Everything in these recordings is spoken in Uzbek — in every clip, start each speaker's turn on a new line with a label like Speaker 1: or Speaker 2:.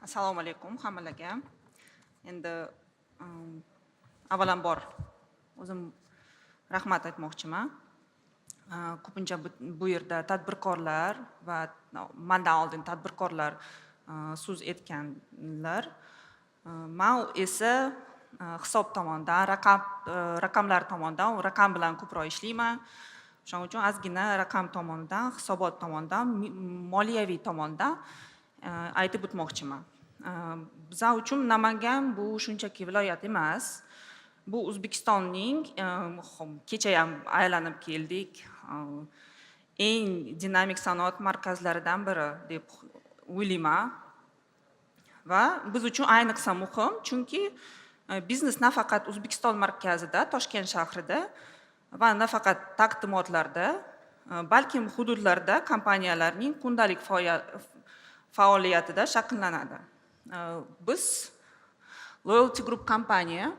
Speaker 1: Assalomu alaykum hammalarga. Endi avvalambor o'zim rahmat aytmoqchiman. Ko'pincha bu yerda tadbirkorlar va mendan oldin tadbirkorlar so'z etganlar. Men esa hisob tomonidan, raqamlar tomonidan, raqam bilan ko'proq ishlayman. Shuning uchun ozgina raqam tomonidan, hisobot tomonidan, moliyaviy tomonidan aytib o'tmoqchiman. Bizlar uchun Namangan bu shunchaki viloyat emas. Bu O'zbekistonning kecha ham aylanib keldik. Eng dinamik sanoat markazlaridan biri deb o'ylayman. Va biz uchun ayniqsa muhim, chunki biznes nafaqat O'zbekiston markazida, Toshkent shahrida va nafaqat taqdimotlarda, balkim hududlarda kompaniyalarning kundalik faoliyatida shakllanadi. Biz Loyalty Group kompaniya,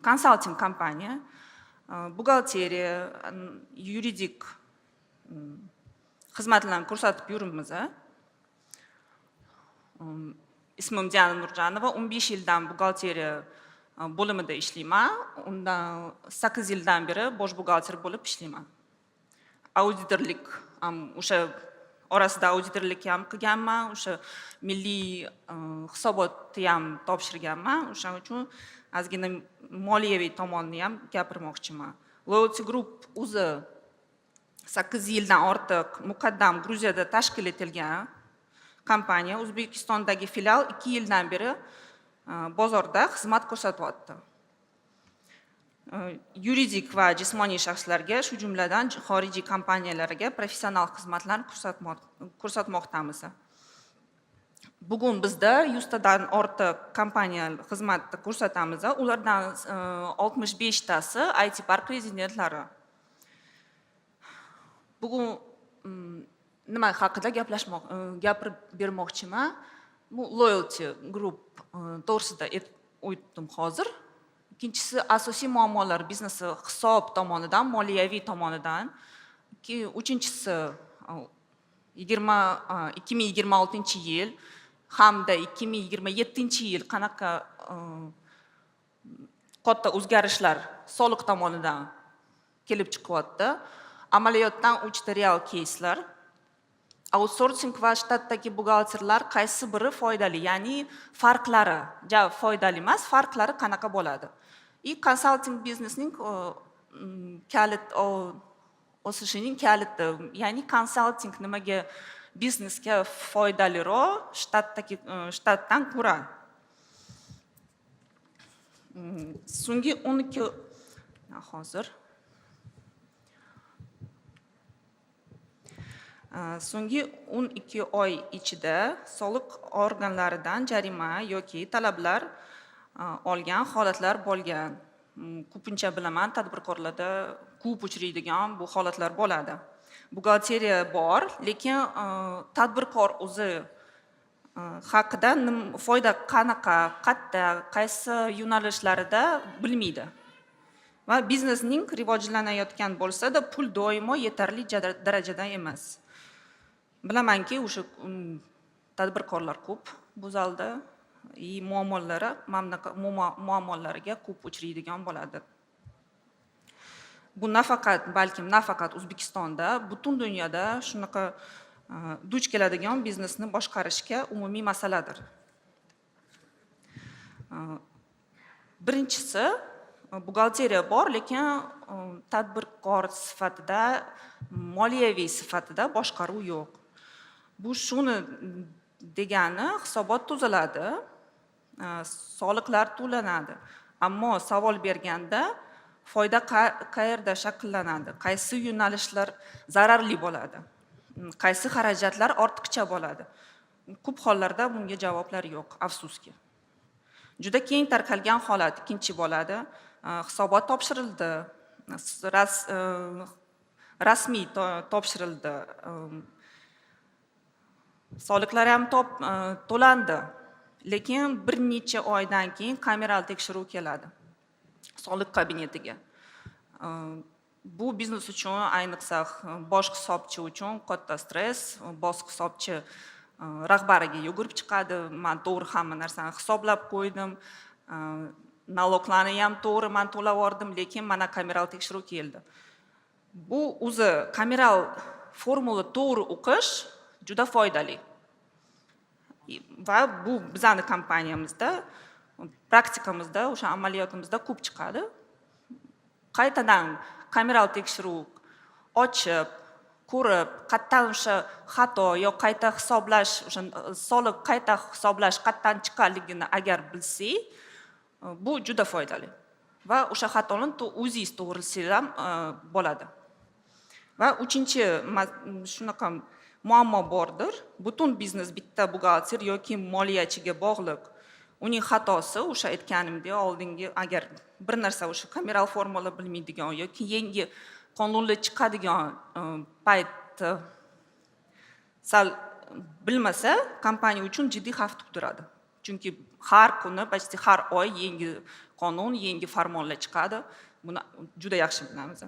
Speaker 1: konsalting kompaniya, buxgalteriya, yuridik xizmatlarni ko'rsatib yuribmiz. Ismim Diana Nurjanova, 15 yildan buxgalteriya bo'limida ishlayman. Undan 8 yildan beri bosh buxgalter bo'lib ishlayman. Auditorlik ham o'sha orasida auditorlik ham qilganman, o'sha milliy hisobotni ham topshirganman. O'shaning uchun ozgina moliyaviy tomonni ham gapirmoqchiman. Loyalty Group o'zi 8 yildan ortiq muqaddam Gruziyada tashkil etilgan kompaniya. O'zbekistondagi filial 2 yildan beri bozorda xizmat ko'rsatyapti. Yuridik va jismoniy shaxslarga, shu jumladan xorijiy kompaniyalarga professional xizmatlarni ko'rsatmoqdamiz. Bugun bizda 100 tadan ortiq kompaniya xizmatni ko'rsatamiz. Ulardan 65 tasi IT Park rezidentlari. Bugun nima haqida gapirib bermoqchiman? Bu Loyalty Group to'g'risida o'tdim hozir. Ikkinchisi asosiy muammolar biznesi hisob tomonidan, moliyaviy tomonidan. Uchinchisi 2026-yil hamda 2027-yil qanaqa katta o'zgarishlar soliq tomonidan kelib chiqyapti. Amaliyotdan 3 ta real case'lar. Outsourcing va shtatdagi buxgalterlar qaysi biri foydali, ya'ni farqlari, foydali emas, farqlari qanaqa bo'ladi? Consulting biznesning o'sishining kaliti, ya'ni consulting nimaga biznesga foydaliroq shtatdan ko'ra. So'nggi 12 oy ichida soliq organlaridan jarima yoki talablar olgan holatlar bo'lgan. Ko'pincha bilaman, tadbirkorlarda ko'p uchraydigan bu holatlar bo'ladi. Buxgalteriya bor, lekin tadbirkor o'zi haqida foyda qanaqa, qayerda, qaysi yo'nalishlarida bilmaydi. Va biznesning rivojlanayotgan bo'lsa-da, pul doimo yetarli darajada emas. Bilamanki, o'sha tadbirkorlar ko'p bu zalda. Muammolariga ko'p uchraydigan bo'ladi. Bu balkim nafaqat O'zbekistonda, butun dunyoda shunaqa duch keladigan biznesni boshqarishga umumiy masaladir. Birinchisi, buxgalteriya bor, lekin tadbirkor sifatida, moliyaviy sifatida boshqaruv yo'q. Bu shuni degani, hisobot tuziladi, soliqlar to'lanadi. Ammo savol berganda foyda qayerda shakllanadi? Qaysi yo'nalishlar zararli bo'ladi? Qaysi xarajatlar ortiqcha bo'ladi? Ko'p hollarda bunga javoblar yo'q, afsuski. Juda keng tarqalgan holat ikkinchi bo'ladi. Hisobot topshirildi, rasmiy topshirildi, soliqlar ham to'landi. Lekin bir necha oydan keyin kameral tekshiruv keladi soliq kabinetiga. Bu biznes uchun, ayniqsa bosh hisobchi uchun katta stress. Bosh hisobchi rahbariga yugurib chiqadi, men to'g'ri hamma narsani hisoblab qo'ydim, naloglarni ham to'g'ri men to'lab yubordim, lekin mana kameral tekshiruv keldi. Bu o'zi kameral formula to'g'ri o'qish juda foydali. Va bu bizning kompaniyamizda, praktikamizda, o'sha amaliyotimizda ko'p chiqadi. Qaytadan kameral tekshiruv ochib, ko'rib, qayerdan o'sha xato yo qayta hisoblash, o'sha soliq qayta hisoblash qayerdan chiqqanligini agar bilsak, bu juda foydali. Va o'sha xatoni o'zingiz to'g'rilasangiz ham bo'ladi. Va uchinchi shunaqa muammo bordir. Butun biznes bitta buxgalter yoki moliyachiga bog'liq. Uning xatosi o'sha aytganimdek oldingi agar bir narsa o'sha kameral formula bilmaydigan yoki yangi qonunlar chiqadigan payt sal bilmasa, kompaniya uchun jiddiy xavf tug'diradi. Chunki har kuni, почти har oy yangi qonun, yangi farmonlar chiqadi. Buni juda yaxshi bilamiz.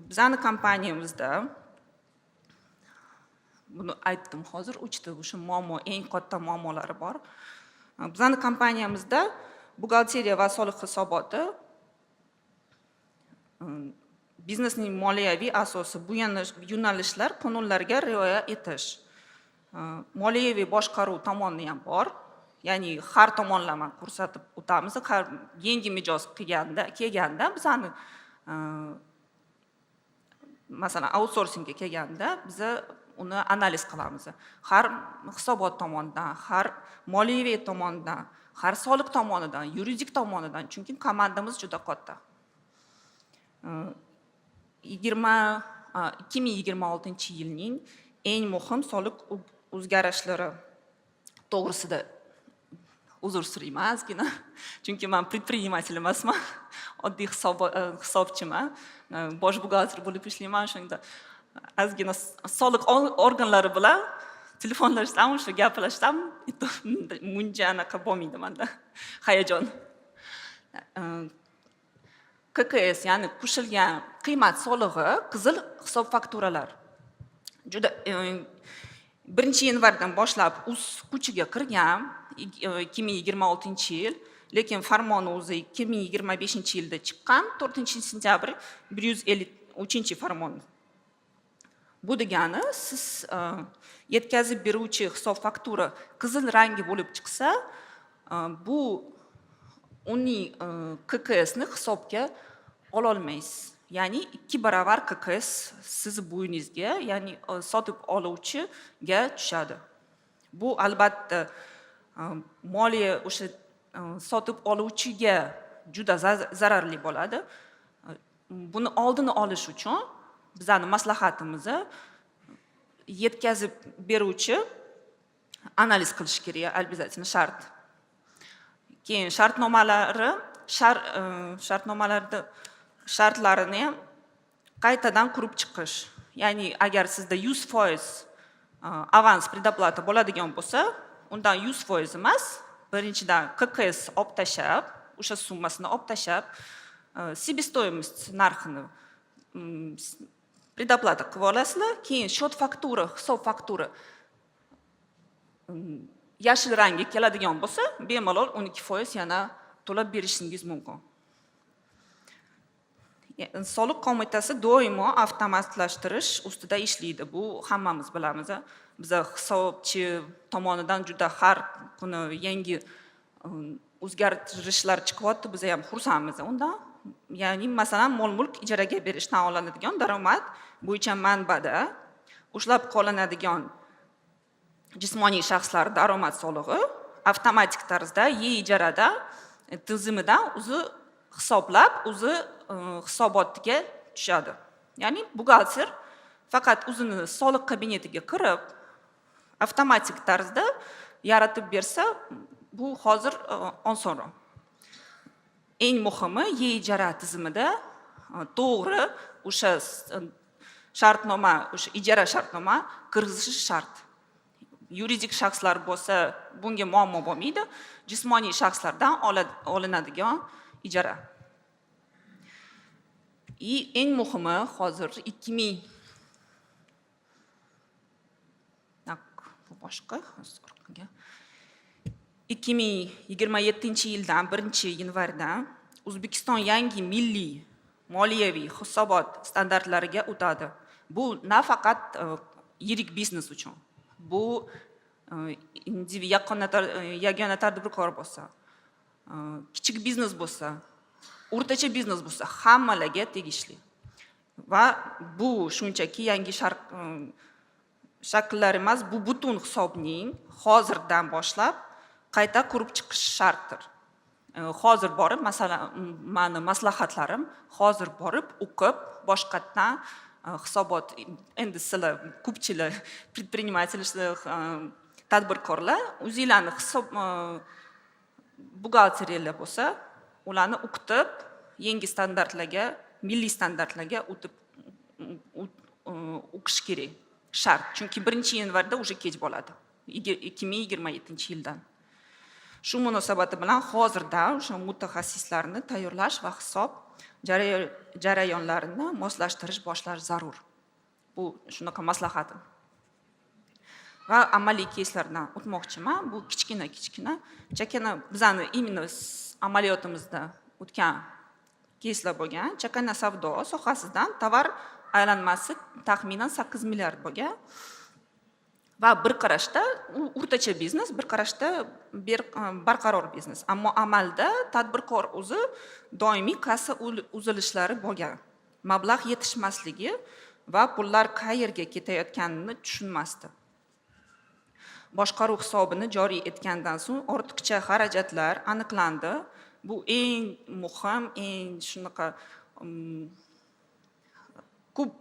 Speaker 1: Bizning kompaniyamizda buni aytdim hozir, 3 ta o'sha muammo, eng katta muammolari bor. Bizning kompaniyamizda buxgalteriya va soliq hisoboti biznesning moliyaviy asosi, bu yo'nalishlar qonunlarga rioya etish. Moliyaviy boshqaruv tomoni ham bor. Ya'ni har tomonlama ko'rsatib o'tamiz. Har yangi mijoz kelganda bizani masalan outsourcingga kelganda biz uni analiz qilamiz. Har hisobot tomonidan, har moliyaviy tomonidan, har soliq tomonidan, yuridik tomonidan, chunki komandamiz juda katta. 2026-yilning eng muhim soliq o'zgarishlari to'g'risida uzr so'rayman ozgina, chunki men предприниматель emasman, oddiy hisobchiman, bosh buxgalter bo'lib ishlayman. Shunda ozgina soliq organlari bilan telefonlashsam, o'sha gaplashsam, muncha anaqa bo'lmaydi menda, hayajon. KKS, ya'ni qo'shilgan qiymat solig'i, qizil hisob fakturalar. Juda 1-yanvardan boshlab o'z kuchiga kirgan 2026-yil, lekin farmon o'zi 2025-yilda chiqqan, 4-sentyabr 153-farmon. Bu degani, siz yetkazib beruvchi hisob faktura qizil rangi bo'lib chiqsa, bu uning KKSni hisobga ola olmaysiz. Ya'ni 2 baravar KKS siz bo'yningizga, ya'ni sotib oluvchiga tushadi. Bu albatta moliya o'sha sotib oluvchiga juda zararli bo'ladi. Buni oldini olish uchun bizning maslahatimiz yetkazib beruvchi analiz qilish kerak, albatta shart. Keyin shartlarini ham qaytadan qurib chiqish. Ya'ni agar sizda 100% avans predoplata bo'ladigan bo'lsa, undan 100% emas, birinchidan KKS olib tashlab, o'sha summasini olib tashlab, себестоимость narxini predoplata qilib olasizlar, keyin счет faktura, hisob faktura yashil rangga keladigan bo'lsa, bemalol 12% yana to'lab berishingiz mumkin. Soliq qo'mitasi doimo avtomatlashtirish ustida ishlaydi. Bu hammamiz bilamiz. Biz hisobchi tomonidan juda har kuni yangi o'zgartirishlar chiqyapti, biz ham xursandmiz undan. Ya'ni masalan, mol-mulk ijaraga berishdan olinadigan daromad bo'yicha manbada ushlab qolinadigan jismoniy shaxslar daromad solig'i avtomatik tarzda e-ijarada tizimidan o'zi hisoblab, o'zi hisobotiga tushadi. Ya'ni buxgalter faqat o'zini soliq kabinetiga kirib, avtomatik tarzda yaratib bersa, bu hozir osonroq. Eng muhimi e-ijara tizimida to'g'ri o'sha shartnoma, o'sha ijara shartnoma kirgizish shart. Yuridik shaxslar bo'lsa, bunga muammo bo'lmaydi. Jismoniy shaxslardan olinadigan ijara. Eng muhimi hozir bu boshqa. 2027-yildan 1-yanvardan O'zbekiston yangi milliy moliyaviy hisobot standartlariga o'tadi. Bu nafaqat yirik biznes uchun. Bu yagona tadbirkor bo'lsa, kichik biznes bo'lsa, o'rtacha biznes bo'lsa, hammalarga tegishli. Va bu shunchaki yangi shakllar emas, bu butun hisobning hozirdan boshlab qayta qurib chiqish shartdir. Hozir borib, masalan, meni maslahatlarim hozir borib o'qib, boshqatdan hisobot, endi sizlar ko'pchilik предпринимательlar, tadbirkorlar o'zinglarni hisob buxgalteriyalar bo'lsa, ularni o'qitib, yangi standartlarga, milliy standartlarga o'tib o'qish kerak. Shart. Chunki 1-yanvarda уже kech bo'ladi. 2027-yildan. Shu munosabati bilan hozirda o'sha mutaxassislarni tayyorlash va hisob jarayonlarini moslashtirish boshlash zarur. Bu shunaqa maslahatim. Va amaliy keyslardan o'tmoqchiman. Bu kichkina chakana bizani imенно amaliyotimizda o'tgan keyslar bo'lgan. Chakana savdo sohasidan tovar aylanmasi taxminan 8 milliard bo'lgan. Va bir qarashda o'rtacha biznes, bir qarashda barqaror biznes. Ammo amalda tadbirkor o'zi doimiy kassa uzilishlari bo'lgan. Mablag' yetishmasligi va pullar qayerga ketayotganini tushunmasdi. Boshqaruv hisobini joriy etgandan so'ng ortiqcha xarajatlar aniqlandi. Bu eng muhim, eng shunaqa ko'p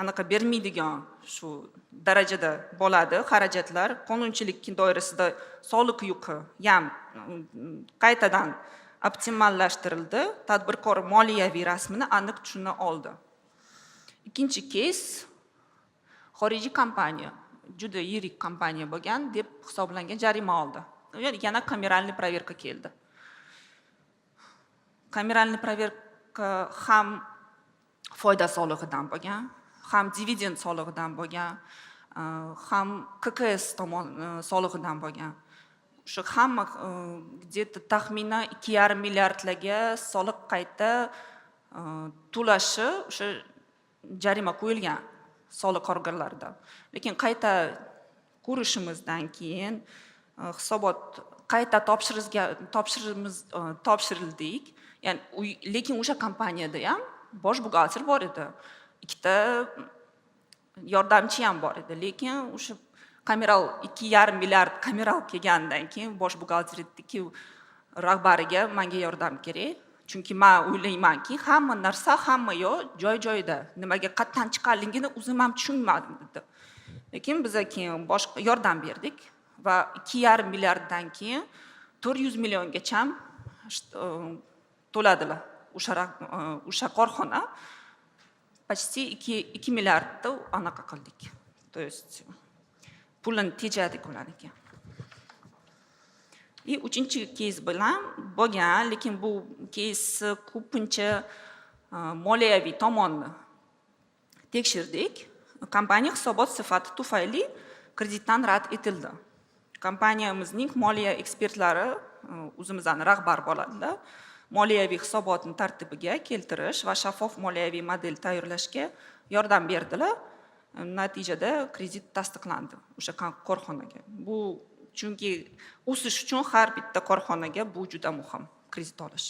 Speaker 1: anaqa bermaydigan shu darajada bo'ladi xarajatlar. Qonunchilik doirasida soliq yuqi ham qaytadan optimallashtirildi. Tadbirkor moliyaviy rasmini aniq tushuna oldi. Ikkinchi keys xorijiy kompaniya, juda yirik kompaniya bo'lgan deb hisoblangan jarima oldi. Yana kameralniy проверка keldi. Kameralniy проверка ham foyda solig'idan bo'lgan, ham dividend solig'idan bo'lgan, ham KKS tomon solig'idan bo'lgan. Shu hamma где-то taxminan 2,5 milliardlarga soliq qayta to'lashi o'sha jarima qo'yilgan soliq organlarida. Lekin qayta ko'rishimizdan keyin hisobot qayta topshirildik. Ya'ni lekin o'sha kompaniyada ham bosh buxgalter bor edi. Ikkita yordamchi ham bor edi. Lekin o'sha kameral 2,5 milliard kameral kelgandan keyin bosh buxgalter aytdiki, rahbariga menga yordam kerak. Chunki men o'ylaymanki, hamma narsa hamma joy-joyida. Nimaga qatdan chiqqanligini o'zim ham tushunmadim dedi. Lekin biz keyin boshqa yordam berdik va 2,5 milliarddan keyin 400 milliongacha to'ladilar. O'sha korxona почти 2 milliardda anaqa qildik. То есть pulni tejadik ularniki. Uchinchi keys bilan bo'lgan, lekin bu keys ko'pincha moliyaviy tomonni tekshirdik. Kompaniya hisobot sifati tufayli kreditdan rad etildi. Kompaniyamizning moliya ekspertlari o'zimizning rahbar bo'ladilar. Moliyaviy hisobotni tartibiga keltirish va shaffof moliyaviy model tayyorlashga yordam berdilar. Natijada kredit tasdiqlandi o'sha korxonaga. Bu chunki o'sish uchun har bitta korxonaga bu juda muhim, kredit olish.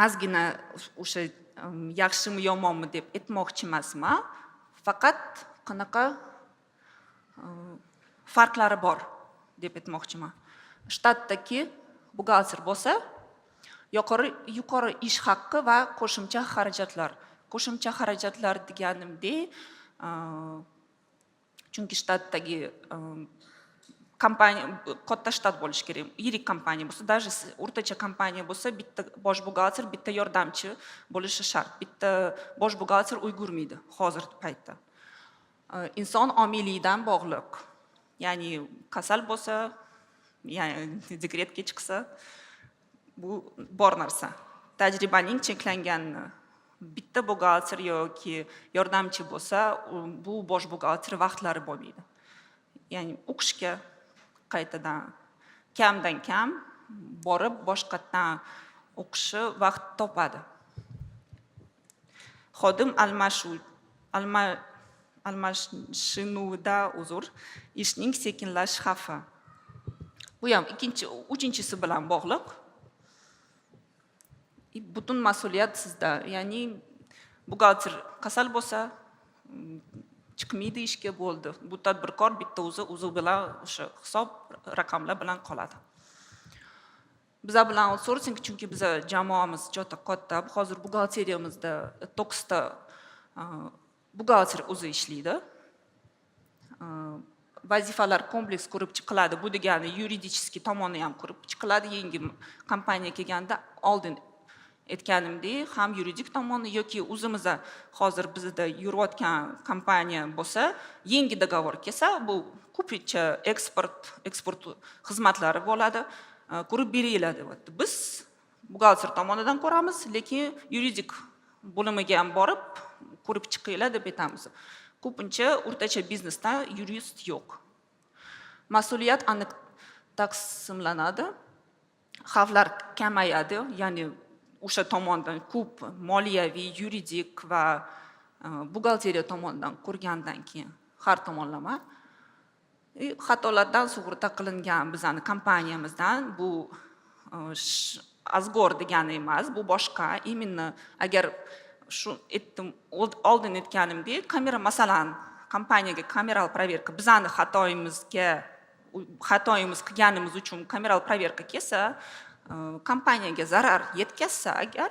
Speaker 1: Ozgina o'sha yaxshimi yomonmi deb aytmoqchi emasman. Faqat qanaqa farqlari bor deb aytmoqchiman. Shtatdagi buxgalter bo'lsa, yuqori ish haqqi va qo'shimcha xarajatlar. Qo'shimcha xarajatlar deganimdek, chunki shtatdagi kompaniya katta shtat bo'lishi kerak. Yirik kompaniya bo'lsa, даже o'rtacha kompaniya bo'lsa, bitta bosh buxgalter, bitta yordamchi bo'lishi shart. Bitta bosh buxgalter ulgurmaydi hozirgi paytda. Inson omiliydan bog'liq. Ya'ni kasal bo'lsa, ya'ni dekretga chiqsa, bu bor narsa. Tajribaning cheklangani bitta buxgalter yoki yordamchi bo'lsa, bu bosh buxgalter vaqtlari bo'lmaydi. Ya'ni o'qishga qaytadan kamdan kam borib boshqatdan o'qishi vaqt topadi. Xodim almashinuvida ishning sekinlashish xavfi. Bu ham uchinchisi bilan bog'liq. Butun mas'uliyat sizda. Ya'ni buxgalter kasal bo'lsa, chiqmaydi ishga bo'ldi. Bu tadbirkor bitta o'zi bilan o'sha hisob raqamlar bilan qoladi. Bizlar bilan outsourcing, chunki bizlar jamoamiz juda katta. Hozir buxgalteriyamizda 9 ta buxgalter o'zi ishlaydi. Vazifalar kompleks ko'rib chiqiladi. Bu degani yuridik tomoni ham ko'rib chiqiladi. Yangi kompaniya kelganda oldin aytganimdek, ham yuridik tomoni yoki o'zimizda hozir bizda yurayotgan kompaniya bo'lsa, yangi dogovor kelsa, bu ko'pincha eksport xizmatlari bo'ladi. Ko'rib beringlar deyapti. Biz buxgalter tomonidan ko'ramiz, lekin yuridik bo'limiga ham borib ko'rib chiqinglar deb aytamiz. Ko'pincha o'rtacha biznesda yurist yo'q. Mas'uliyat aniq taqsimlanadi. Xavflar kamayadi, ya'ni o'sha tomondan ko'p moliyaviy, yuridik va buxgalteriya tomonidan ko'rgandan keyin har tomonlama xatolardan sug'urta qilingan bizning kompaniyamizdan bu azgor degani emas, bu boshqa. Именно agar shu oldin aytganimdek, masalan, kompaniyaga kameral proverka bizning xatoyimiz qilganimiz uchun kameral proverka kelsa, kompaniyaga zarar yetkazsa, agar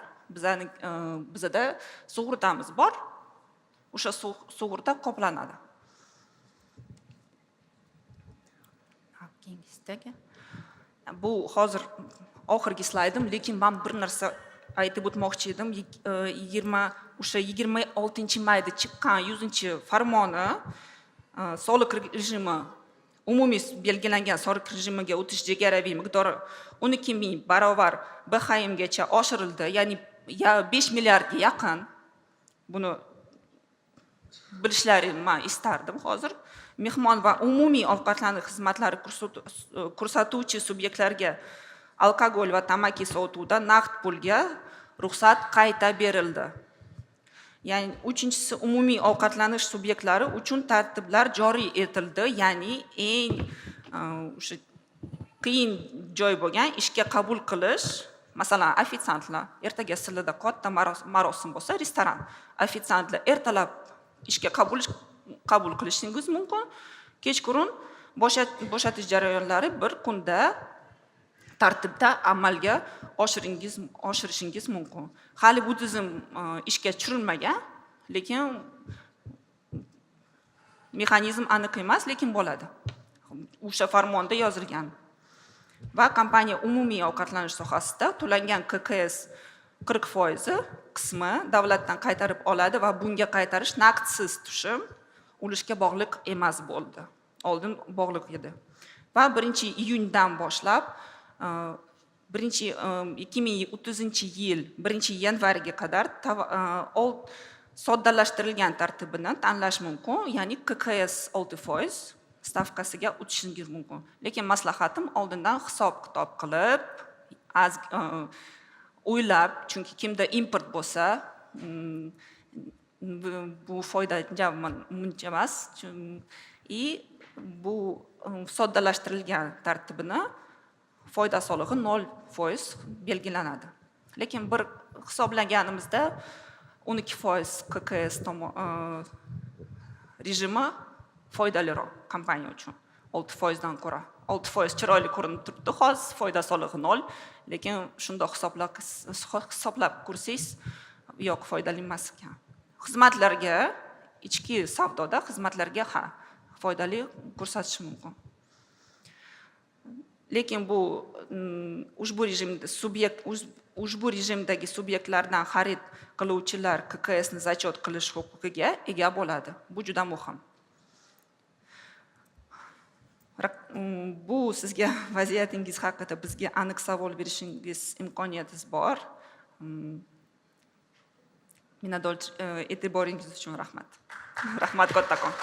Speaker 1: bizda sug'urtamiz bor, o'sha sug'urta qoplanadi. Bu hozir oxirgi slaydim, lekin men bir narsa aytib o'tmoqchi edim. 26-mayda chiqqan 100-farmoni soliq rejimi, umumiy belgilangan soliq rejimiga o'tish chegaraviy miqdori 12,000 barobar BHMgacha oshirildi, ya'ni 5 milliardga yaqin. Buni bilishlarini men istardim hozir. Mehmon va umumiy ovqatlanish xizmatlari ko'rsatuvchi subyektlarga alkogol va tamaki sotuvda naqd pulga ruxsat qayta berildi. Ya'ni uchinchisi, umumiy ovqatlanish subyektlari uchun tartiblar joriy etildi, ya'ni eng o'sha qiyin joy bo'lgan ishga qabul qilish, masalan, ofitsiantlar, ertaga sizlarda katta marosim bo'lsa, restoran, ofitsiantlar ertalab ishga qabul qilishingiz mumkin. Kechqurun bo'shatish jarayonlari bir kunda tartibda amalga oshirishingiz mumkin. Hali bu tizim ishga tushirilmagan, lekin mexanizm aniq emas, lekin bo'ladi. O'sha farmonda yozilgan. Va kompaniya umumiy ovqatlanish sohasida to'langan KKS 40% qismi davlatdan qaytarib oladi va bunga qaytarish naqdsiz tushum ulushga bog'liq emas bo'ldi. Oldin bog'liq edi. Va 1-iyundan boshlab 2030-yil 1-yanvariga qadar soddalashtirilgan tartibini tanlash mumkin, ya'ni KKS 6% stavkasiga o'tishingiz mumkin. Lekin maslahatim oldindan hisob-kitob qilib, o'ylab, chunki kimda import bo'lsa, bu foyda muncha emas. Bu soddalashtirilgan tartibini foyda solig'i 0% belgilanadi. Lekin bir hisoblaganimizda 12% KKS rejimi foydaliroq kompaniya uchun 6% dan ko'ra. 6% chiroyli ko'rinib turibdi, hozir foyda solig'i 0, lekin shundoq hisoblab ko'rsangiz, yo'q, foydali emas ekan. Xizmatlarga, ichki savdoda xizmatlarga foydali ko'rsatish mumkin. Lekin bu ushbu rejimdagi subyektlardan xarid qiluvchilar KKSni zachot qilish huquqiga ega bo'ladi. Bu juda muhim. Bu sizga vaziyatingiz haqida bizga aniq savol berishingiz imkoniyatingiz bor. Minnatdor e'tiboringiz uchun rahmat. Rahmat kattakon.